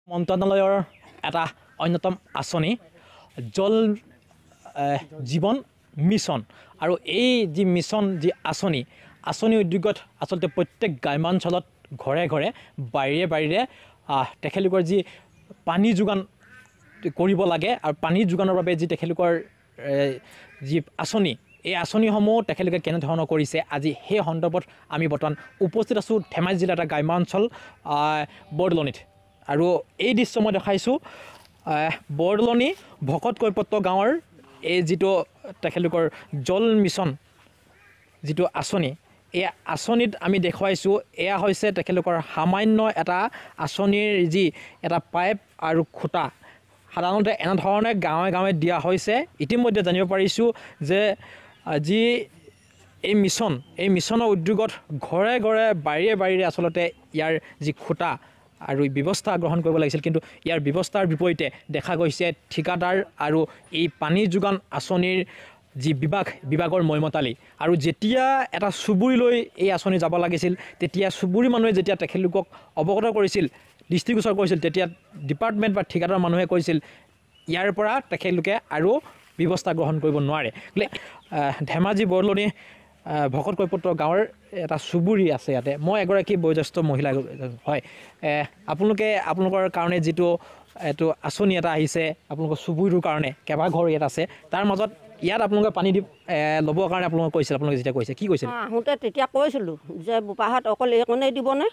মন্ত্ৰালয়ৰ এটা অন্যতম আঁচনি জল জীৱন মিছন আৰু এই যি মিছন যি আঁচনি উদ্যোগত আচলতে প্ৰত্যেক গ্ৰামাঞ্চলত ঘৰে ঘৰে বাৰীৰে তেখেতলোকৰ যি পানী যোগান কৰিব লাগে আৰু পানী যোগানৰ বাবে যি তেখেতলোকৰ যি আঁচনি এই আঁচনিসমূহ তেখেতলোকে কেনেধৰণৰ কৰিছে আজি সেই সন্দৰ্ভত আমি বৰ্তমান উপস্থিত আছোঁ ধেমাজি জিলাৰ এটা গ্ৰাম্যাঞ্চল বৰদলনিত আৰু এই দৃশ্য মই দেখাইছোঁ বৰদলনি ভকত কৈপত্ৰ গাঁৱৰ এই যিটো তেখেতলোকৰ জল মিছন যিটো আঁচনি এই আঁচনিত আমি দেখুৱাইছোঁ এয়া হৈছে তেখেতলোকৰ সামান্য এটা আঁচনিৰ যি এটা পাইপ আৰু খুঁটা সাধাৰণতে এনেধৰণে গাঁৱে গাঁৱে দিয়া হৈছে ইতিমধ্যে জানিব পাৰিছোঁ যে যি এই মিছনৰ উদ্যোগত ঘৰে ঘৰে বাৰীৰে আচলতে ইয়াৰ যি খুঁটা আৰু ব্যৱস্থা গ্ৰহণ কৰিব লাগিছিল কিন্তু ইয়াৰ ব্যৱস্থাৰ বিপৰীতে দেখা গৈছে ঠিকাদাৰ আৰু এই পানী যোগান আঁচনিৰ যি বিভাগৰ মইমতালি আৰু যেতিয়া এটা চুবুৰীলৈ এই আঁচনি যাব লাগিছিল তেতিয়া চুবুৰী মানুহে যেতিয়া তেখেতলোকক অৱগত কৰিছিল দৃষ্টিগোচৰ কৰিছিল তেতিয়া ডিপাৰ্টমেণ্ট বা ঠিকাদাৰ মানুহে কৈছিল ইয়াৰ পৰা তেখেতলোকে আৰু ব্যৱস্থা গ্ৰহণ কৰিব নোৱাৰে ধেমাজি বৰদলনি ভকত কৈপত্ৰ গাঁৱৰ এটা চুবুৰী আছে ইয়াতে মই এগৰাকী বয়োজ্যেষ্ঠ মহিলা হয় আপোনালোকৰ কাৰণে যিটো এইটো আঁচনি এটা আহিছে আপোনালোকৰ চুবুৰীটোৰ কাৰণে কেইবাঘৰ ইয়াত আছে তাৰ মাজত ইয়াত আপোনালোকে পানী দি ল'বৰ কাৰণে আপোনালোকে কৈছিল আপোনালোকে যেতিয়া কৈছে কি কৈছিল আহোঁতে তেতিয়া কৈছিলোঁ যে বোপাহঁত অকল এইকণেই দিবনে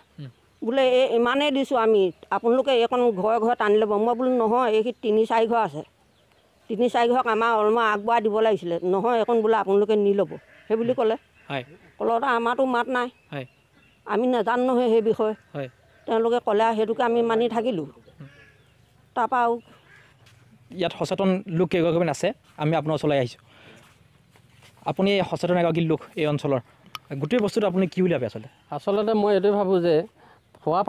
বোলে এই ইমানেই দিছোঁ আমি আপোনালোকে এইকণ ঘৰে টানি ল'ব মই বোলো নহয় এইখিনি 3-4 ঘৰ আছে 3-4 ঘৰক আমাৰ অলপমান আগবঢ়াই দিব লাগিছিলে নহয় এইকণ বোলে আপোনালোকে নি ল'ব সেই বুলি ক'লে হয় ক'লতে আমাৰতো মাত নাই হয় আমি নাজানো নহয় সেই বিষয়ে হয় তেওঁলোকে ক'লে সেইটোকে আমি মানি থাকিলোঁ তাৰপৰা আৰু ইয়াত সচেতন লোক কেইগৰাকীমান আছে আমি আপোনাৰ ওচৰলৈ আহিছোঁ আপুনি সচেতন এগৰাকী লোক এই অঞ্চলৰ গোটেই বস্তুটো আপুনি কি বুলি ভাবে আচলতে মই এইটোৱে ভাবোঁ যে খোৱা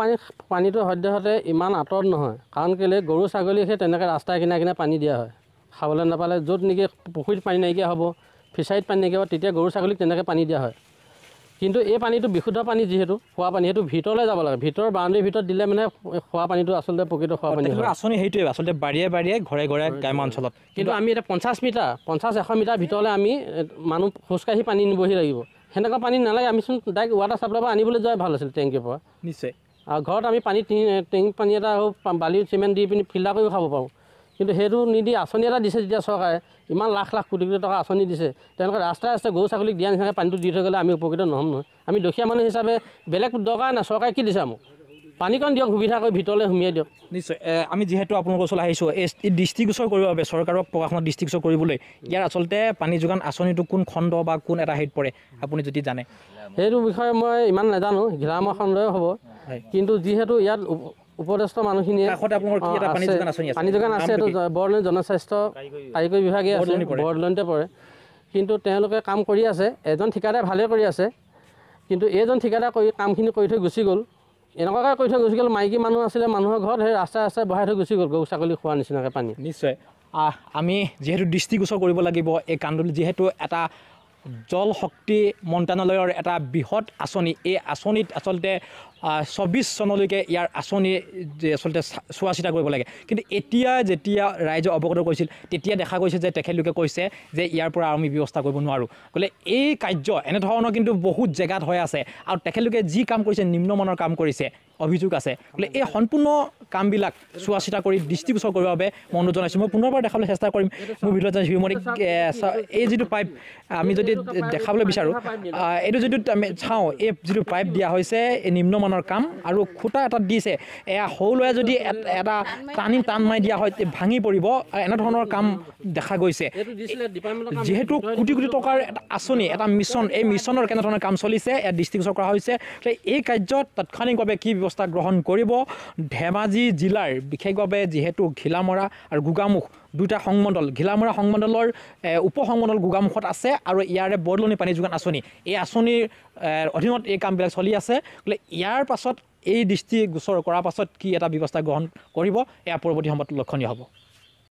পানীটো সদ্যহতে ইমান আঁতৰত নহয় কাৰণ কেলৈ গৰু ছাগলীক সেই তেনেকৈ ৰাস্তাৰ কিনাৰে পানী দিয়া হয় খাবলৈ নাপালে য'ত নেকি পুখুৰীত পানী নাইকিয়া হ'ব ফিচাৰীত পানী নাইকিয়া হ'ব তেতিয়া গৰু ছাগলীক তেনেকৈ পানী দিয়া হয় কিন্তু এই পানীটো বিশুদ্ধ পানী যিহেতু খোৱা পানী সেইটো ভিতৰলৈ যাব লাগে ভিতৰৰ বাউণ্ডেৰীৰ ভিতৰত দিলে মানে খোৱা পানীটো আচলতে প্ৰকৃত খোৱা পানী আঁচনি সেইটোৱে আচলতে বাৰীয়ে ঘৰে গ্ৰাম্যাঞ্চলত কিন্তু আমি এতিয়া 50-100 মিটাৰ ভিতৰলৈ আমি মানুহ খোজকাঢ়ি পানী নিবহি লাগিব সেনেকুৱা পানী নালাগে আমিচোন ডাইৰেক্ট ৱাটাৰ চাপ্লাইৰ পৰা আনিবলৈ যোৱাই ভাল আছিল টেংকিৰ পৰা নিশ্চয় আৰু ঘৰত আমি টেংক পানী এটা বালি চিমেণ্ট দি পিনি ফিল্টাৰ কৰিও খাব পাৰোঁ কিন্তু সেইটো নিদি আঁচনি এটা দিছে যেতিয়া চৰকাৰে ইমান লাখ কোটি টকা আঁচনি দিছে তেওঁলোকে ৰাস্তাই গৰু ছাগলীক দিয়া নিচিনাকৈ পানীটো দি থৈ গ'লে আমি উপকৃত নহ'ম নহয় আমি দুখীয়া মানুহ হিচাপে বেলেগ দৰকাৰ নাই চৰকাৰে কি দিছে মোক পানীকণ দিয়ক সুবিধা কৰি ভিতৰলৈ সুমিয়াই দিয়ক নিশ্চয় আমি যিহেতু আপোনালোকৰ ওচৰলৈ আহিছোঁ এই দৃষ্টিগোচৰ কৰিবৰ বাবে চৰকাৰক প্ৰকাশনত দৃষ্টিগোচৰ কৰিবলৈ ইয়াৰ আচলতে পানী যোগান আঁচনিটো কোন খণ্ড বা কোন এটা হেৰিত পৰে আপুনি যদি জানে সেইটো বিষয়ে মই ইমান নাজানো গ্ৰাম্য খণ্ডই হ'ব কিন্তু যিহেতু ইয়াত উপদেষ্টা মানুহখিনিয়ে পানী যোগান আছে এইটো বৰদলনি জনস্বাস্থ্য কাৰিকৰী বিভাগে আছে বৰদলনিতে পৰে কিন্তু তেওঁলোকে কাম কৰি আছে এজন ঠিকাদাৰে ভালেই কৰি আছে কিন্তু এইজন ঠিকাদাৰে কামখিনি কৰি থৈ গুচি গ'ল এনেকুৱাকৈ কৰি থৈ গুচি গ'ল মাইকী মানুহ আছিলে মানুহৰ ঘৰত সেই ৰাস্তাই বহাই থৈ গুচি গ'ল গৰু ছাগলী খোৱা নিচিনাকৈ পানী নিশ্চয় আমি যিহেতু দৃষ্টিগোচৰ কৰিব লাগিব এই কাণ্ডটো যিহেতু এটা জল শক্তি মন্ত্ৰালয়ৰ এটা বৃহৎ আঁচনি এই আঁচনিত আচলতে 24 চনলৈকে ইয়াৰ আঁচনি আচলতে চোৱা চিতা কৰিব লাগে কিন্তু এতিয়া যেতিয়া ৰাইজে অৱগত কৰিছিল তেতিয়া দেখা গৈছে যে তেখেতলোকে কৈছে যে ইয়াৰ পৰা আমি ব্যৱস্থা কৰিব নোৱাৰোঁ বোলে এই কাৰ্য এনেধৰণৰ কিন্তু বহুত জেগাত হৈ আছে আৰু তেখেতলোকে যি কাম কৰিছে নিম্নমানৰ কাম কৰিছে অভিযোগ আছে বোলে এই সম্পূৰ্ণ কামবিলাক চোৱা চিতা কৰি দৃষ্টিগোচৰ কৰিবৰ বাবে মই অনুৰোধ জনাইছোঁ মই পুনৰবাৰ দেখাবলৈ চেষ্টা কৰিম মোৰ ভিডিঅ'ত ভিউমণিক এই যিটো পাইপ আমি যদি দেখাবলৈ বিচাৰোঁ এইটো যিটো আমি চাওঁ এই যিটো পাইপ দিয়া হৈছে এই নিম্নমানৰ কাম আৰু খুঁটা এটা দিছে এয়া সৰুলৈ যদি এটা টান মাৰি দিয়া হয় ভাঙি পৰিব এনেধৰণৰ কাম দেখা গৈছে যিহেতু কোটি টকাৰ এটা আঁচনি এটা মিছন এই মিছনৰ কেনেধৰণৰ কাম চলিছে ইয়াত দৃষ্টিগোচৰ কৰা হৈছে এই কাৰ্যত তাৎক্ষণিকভাৱে কি ব্যৱস্থা গ্ৰহণ কৰিব ধেমাজি জিলাৰ বিশেষভাৱে যিহেতু ঘিলামৰা আৰু গোগামুখ দুটা সংমণ্ডল ঘিলামৰা সংমণ্ডলৰ উপসংমণ্ডল গোগামুখত আছে আৰু ইয়াৰে বৰদলনি পানী যোগান আঁচনি এই আঁচনিৰ অধীনত এই কামবিলাক চলি আছে বোলে ইয়াৰ পাছত এই দৃষ্টিগোচৰ কৰাৰ পাছত কি এটা ব্যৱস্থা গ্ৰহণ কৰিব এয়া পৰৱৰ্তী সময়ত লক্ষণীয় হ'ব